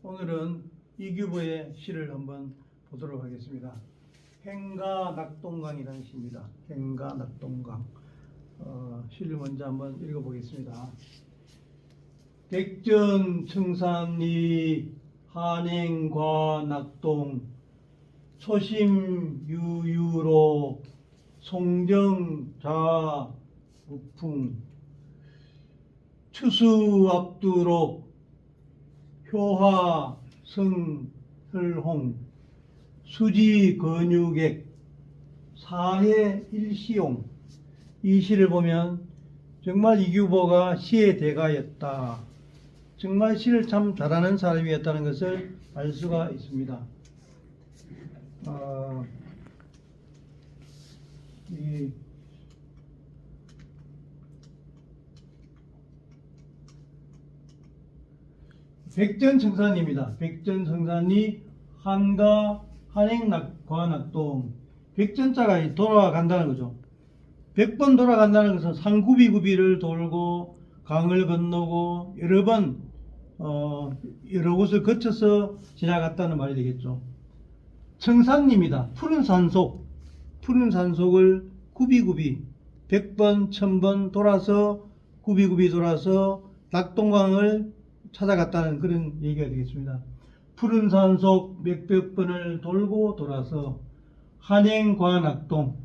오늘은 이규보의 시를 한번 보도록 하겠습니다. 행가 낙동강이라는 시입니다. 행가 낙동강. 시를 먼저 한번 읽어보겠습니다. 백전 청산리 한행과 낙동 초심 유유로 송정자 우풍 추수 앞두록 효화 성혈홍 수지 근유객 사해 일시용. 이 시를 보면 정말 이규보가 시의 대가였다, 정말 시를 참 잘하는 사람이었다는 것을 알 수가 있습니다. 이 백전청산입니다. 백전청산이 한가 한행과 낙동. 백전자가 돌아간다는 거죠. 100번 돌아간다는 것은 상구비구비를 돌고 강을 건너고 여러 번 여러 곳을 거쳐서 지나갔다는 말이 되겠죠. 청산입니다. 푸른 산속. 푸른 산속을 구비구비 100번 1000번 돌아서 구비구비 돌아서 낙동강을 찾아갔다는 그런 얘기가 되겠습니다. 푸른 산속 몇백 번을 돌고 돌아서 한행과 낙동,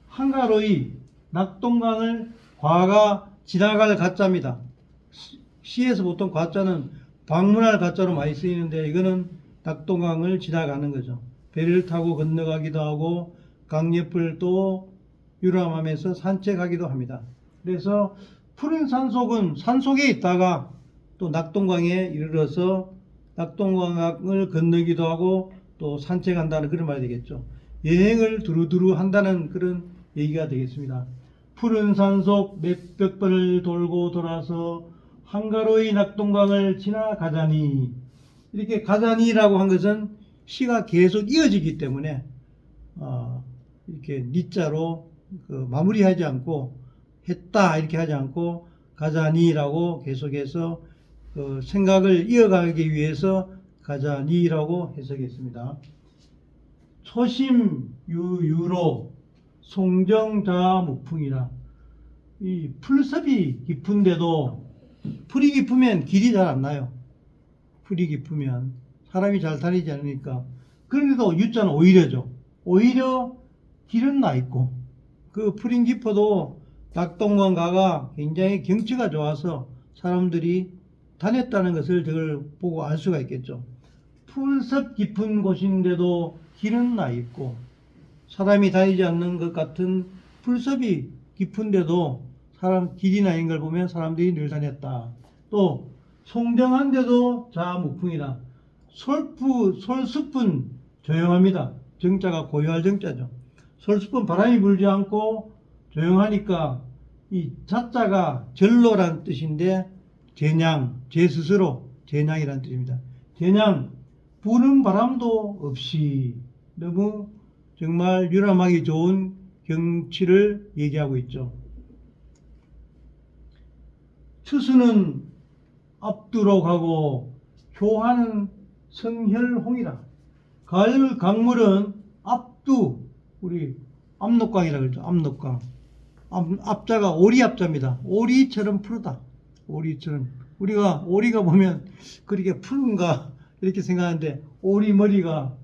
한가로이 낙동강을 과가 지나갈 가짜입니다. 시에서 보통 가짜는 방문할 가짜로 많이 쓰이는데 이거는 낙동강을 지나가는 거죠. 배를 타고 건너가기도 하고 강옆을 또 유람하면서 산책하기도 합니다. 그래서 푸른 산속은 산속에 있다가 또 낙동강에 이르러서 낙동강을 건너기도 하고 또 산책한다는 그런 말이 되겠죠. 여행을 두루두루 한다는 그런 얘기가 되겠습니다. 푸른 산속 몇백 번을 돌고 돌아서 한가로이 낙동강을 지나가자니, 이렇게 가자니라고 한 것은 시가 계속 이어지기 때문에 이렇게 니자로 마무리하지 않고 했다 이렇게 하지 않고 가자니라고 계속해서 생각을 이어가기 위해서 가자니라고 해석했습니다. 초심 유유로 송정자무풍이라. 이 풀섭이 깊은데도, 풀이 깊으면 길이 잘 안 나요. 풀이 깊으면 사람이 잘 다니지 않으니까. 그런데도 유자는 오히려죠. 오히려 길은 나 있고, 그 풀이 깊어도 낙동강 가가 굉장히 경치가 좋아서 사람들이 다녔다는 것을 저걸 보고 알 수가 있겠죠. 풀섭 깊은 곳인데도 길은 나 있고, 사람이 다니지 않는 것 같은 풀섭이 깊은데도 길이 나 있는 걸 보면 사람들이 늘 다녔다. 또 송정한데도 자무풍이다. 솔숲은 조용합니다. 정자가 고요할 정자죠. 솔숲은 바람이 불지 않고 조용하니까 이 자자가 절로란 뜻인데 제냥, 제 스스로 제냥이라는 뜻입니다. 제냥, 부는 바람도 없이 너무 정말 유람하기 좋은 경치를 얘기하고 있죠. 추수는 앞두로 가고 효하는 성혈홍이라. 가을 강물은 앞두, 우리 압록강이라고 그러죠. 압록강. 앞자가 오리 앞자입니다. 오리처럼 푸르다. 오리처럼. 우리가 오리가 보면 그렇게 푸른가 이렇게 생각하는데 오리 머리가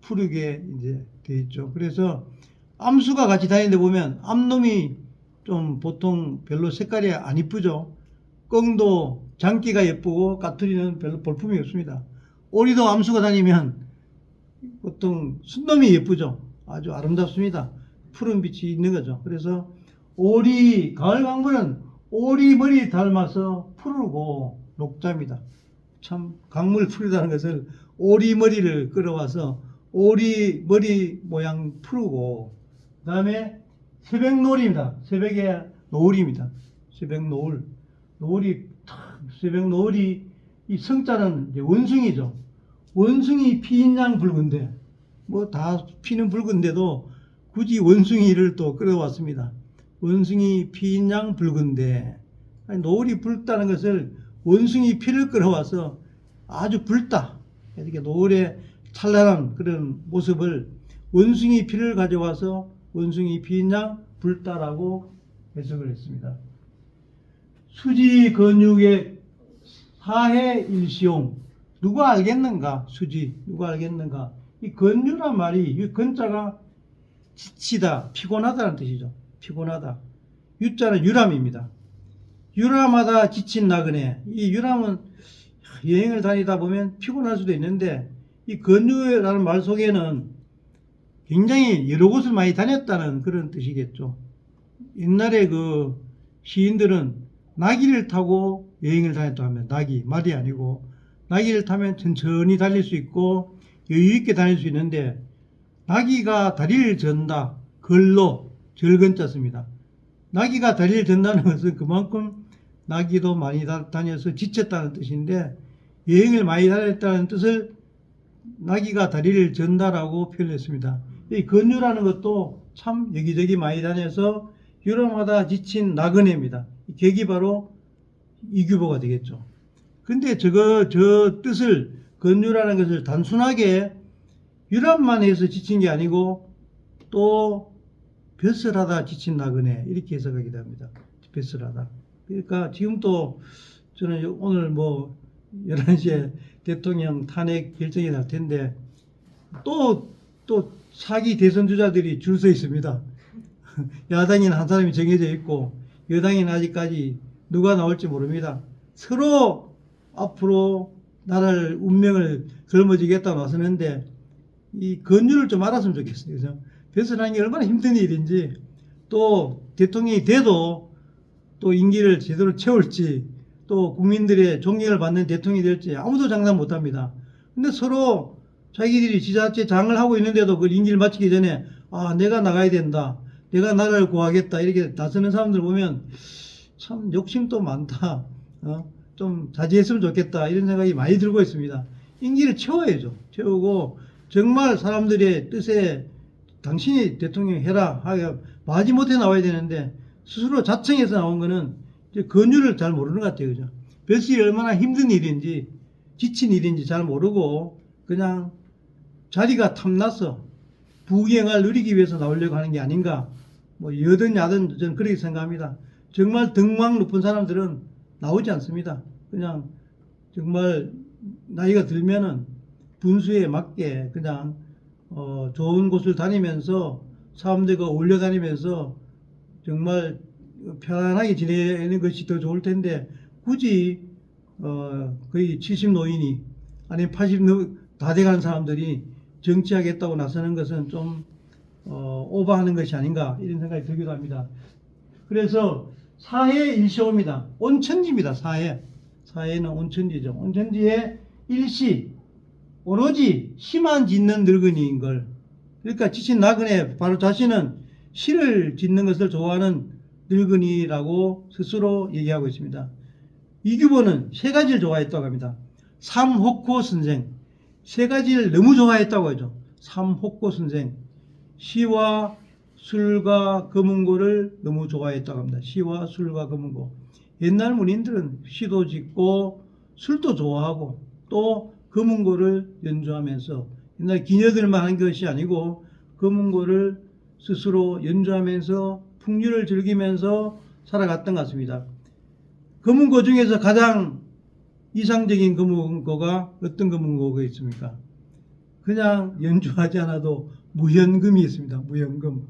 푸르게 이제 돼 있죠. 그래서 암수가 같이 다니는데 보면 암놈이 좀 보통 별로 색깔이 안 이쁘죠. 꿩도 장기가 예쁘고 까투리는 별로 볼품이 없습니다. 오리도 암수가 다니면 보통 순놈이 예쁘죠. 아주 아름답습니다. 푸른 빛이 있는 거죠. 그래서 오리, 가을 강물은 오리 머리 닮아서 푸르고 녹자입니다. 참 강물 푸르다는 것을 오리 머리를 끌어와서 오리 머리 모양 푸르고, 그 다음에 새벽 노을입니다. 새벽의 노을입니다. 새벽 노을. 새벽 노을이, 이 성자는 이제 원숭이죠. 원숭이 피인 양 붉은데, 뭐 다 피는 붉은데도 굳이 원숭이를 또 끌어왔습니다. 원숭이 피인 양 붉은데, 노을이 붉다는 것을 원숭이 피를 끌어와서 아주 붉다. 이렇게 노을에 찬란한 그런 모습을 원숭이 피를 가져와서 원숭이 피인 양 붉다라고 해석을 했습니다. 수지 근육의 사해 일시용. 누가 알겠는가? 수지. 누가 알겠는가? 이 근유란 말이, 이 근자가 지치다, 피곤하다는 뜻이죠. 피곤하다. 유자는 유람입니다. 유람하다 지친 나그네. 이 유람은 여행을 다니다 보면 피곤할 수도 있는데, 이 근유라는 말 속에는 굉장히 여러 곳을 많이 다녔다는 그런 뜻이겠죠. 옛날에 그 시인들은 나귀를 타고 여행을 다녔다고 하면, 나귀, 말이 아니고, 나귀를 타면 천천히 달릴 수 있고 여유 있게 다닐 수 있는데, 나귀가 다리를 전다. 걸로 절근자 씁니다. 나귀가 다리를 전다는 것은 그만큼 나귀도 많이 다녀서 지쳤다는 뜻인데, 여행을 많이 다녔다는 뜻을 나귀가 다리를 전다라고 표현했습니다. 이 근유라는 것도 참 여기저기 많이 다녀서 유람하다 지친 나그네입니다. 이 객이 바로 이규보가 되겠죠. 근데 저 뜻을, 근유라는 것을 단순하게 유람만 해서 지친 게 아니고 또 벼슬하다 지친 나그네, 이렇게 해석하기도 합니다. 벼슬하다. 그러니까 지금 또 저는 오늘 뭐 11시에 대통령 탄핵 결정이 날 텐데 또 사기 대선 주자들이 줄 서 있습니다. 야당에는 한 사람이 정해져 있고 여당에는 아직까지 누가 나올지 모릅니다. 서로 앞으로 나라를 운명을 걸머지겠다고 나서는데 이 근유를 좀 알았으면 좋겠어요. 그래서 벼슬하는 게 얼마나 힘든 일인지, 또 대통령이 돼도 또 임기를 제대로 채울지, 또 국민들의 존경을 받는 대통령이 될지 아무도 장담 못합니다. 근데 서로 자기들이 지자체 장을 하고 있는데도 그 임기를 마치기 전에 내가 나가야 된다, 내가 나라를 구하겠다, 이렇게 나서는 사람들 보면 참 욕심도 많다, 좀 자제했으면 좋겠다, 이런 생각이 많이 들고 있습니다. 임기를 채워야죠. 채우고 정말 사람들의 뜻에 당신이 대통령 해라 하여 마지못해 나와야 되는데, 스스로 자청해서 나온 거는 이제 근유를 잘 모르는 것 같아요. 그죠? 벼슬이 얼마나 힘든 일인지, 지친 일인지 잘 모르고 그냥 자리가 탐나서 부귀영화를 누리기 위해서 나오려고 하는 게 아닌가, 뭐 여든 야든 저는 그렇게 생각합니다. 정말 등막 높은 사람들은 나오지 않습니다. 그냥 정말 나이가 들면은 분수에 맞게 그냥 좋은 곳을 다니면서 사람들과 어울려 다니면서 정말 편안하게 지내는 것이 더 좋을 텐데, 굳이 거의 70 노인이 아니면 80 다 돼가는 사람들이 정치하겠다고 나서는 것은 좀 오버하는 것이 아닌가, 이런 생각이 들기도 합니다. 그래서 사해 일시옵니다. 온천지입니다. 사해는 온천지죠. 온천지의 일시, 오로지 시만 짓는 늙은이인 걸. 그러니까 지친 나그네 바로 자신은 시를 짓는 것을 좋아하는 늙은이라고 스스로 얘기하고 있습니다. 이규보는 세 가지를 좋아했다고 합니다. 삼혹고 선생, 세 가지를 너무 좋아했다고 하죠. 삼혹고 선생, 시와 술과 검은고를 너무 좋아했다고 합니다. 시와 술과 검은고. 옛날 문인들은 시도 짓고 술도 좋아하고 또 검은고를 연주하면서, 옛날 기녀들만 한 것이 아니고 검은고를 스스로 연주하면서 풍류를 즐기면서 살아갔던 것 같습니다. 검은고 중에서 가장 이상적인 검은고가 어떤 검은고가 있습니까? 그냥 연주하지 않아도 무현금이 있습니다. 무현금.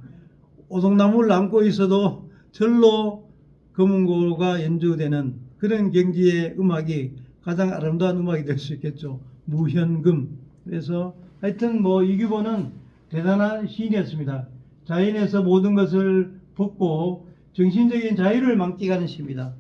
오동나무를 안고 있어도 절로 검은고가 연주되는 그런 경지의 음악이 가장 아름다운 음악이 될 수 있겠죠. 무현금. 그래서 하여튼 뭐 이규보는 대단한 시인이었습니다. 자연에서 모든 것을 벗고 정신적인 자유를 만끽하는 시입니다.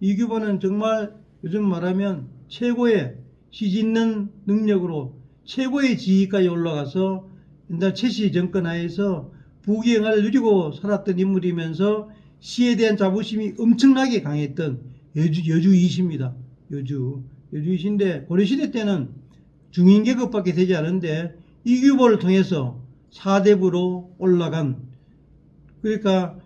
이규보는 정말 요즘 말하면 최고의 시 짓는 능력으로 최고의 지위까지 올라가서 옛날 최씨 정권 하에서 부귀영화를 누리고 살았던 인물이면서 시에 대한 자부심이 엄청나게 강했던 여주이시입니다. 여주이신데 고려시대 때는 중인계급밖에 되지 않은데 이규보를 통해서 사대부로 올라간, 그러니까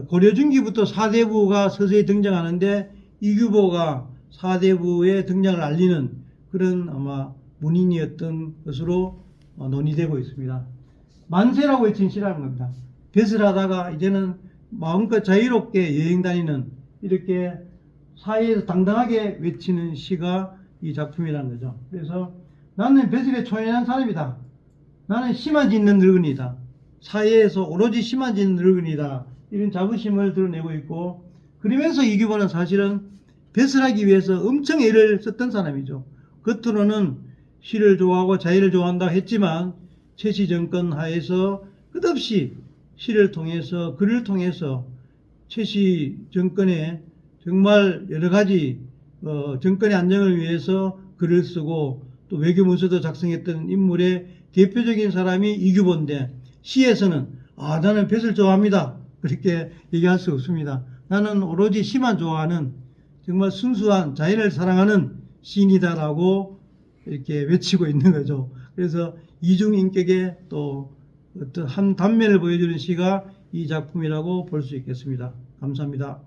고려중기부터 사대부가 서서히 등장하는데 이규보가 사대부의 등장을 알리는 그런 아마 문인이었던 것으로 논의되고 있습니다. 만세라고 외친 시라는 겁니다. 뱃을 하다가 이제는 마음껏 자유롭게 여행 다니는, 이렇게 사회에서 당당하게 외치는 시가 이 작품이라는 거죠. 그래서 나는 뱃을에 초연한 사람이다. 나는 심한 짓는 늙은이다. 사회에서 오로지 심한 짓는 늙은이다. 이런 자부심을 드러내고 있고, 그러면서 이규보는 사실은 뱃을 하기 위해서 엄청 애를 썼던 사람이죠. 겉으로는 시를 좋아하고 자유를 좋아한다 했지만 최씨 정권 하에서 끝없이 시를 통해서, 글을 통해서 최씨 정권에 정말 여러 가지 정권의 안정을 위해서 글을 쓰고 또 외교문서도 작성했던 인물의 대표적인 사람이 이규보인데, 시에서는 나는 뱃을 좋아합니다 그렇게 얘기할 수 없습니다. 나는 오로지 시만 좋아하는 정말 순수한 자연을 사랑하는 시인이다라고 이렇게 외치고 있는 거죠. 그래서 이중인격의 또 어떤 한 단면을 보여주는 시가 이 작품이라고 볼 수 있겠습니다. 감사합니다.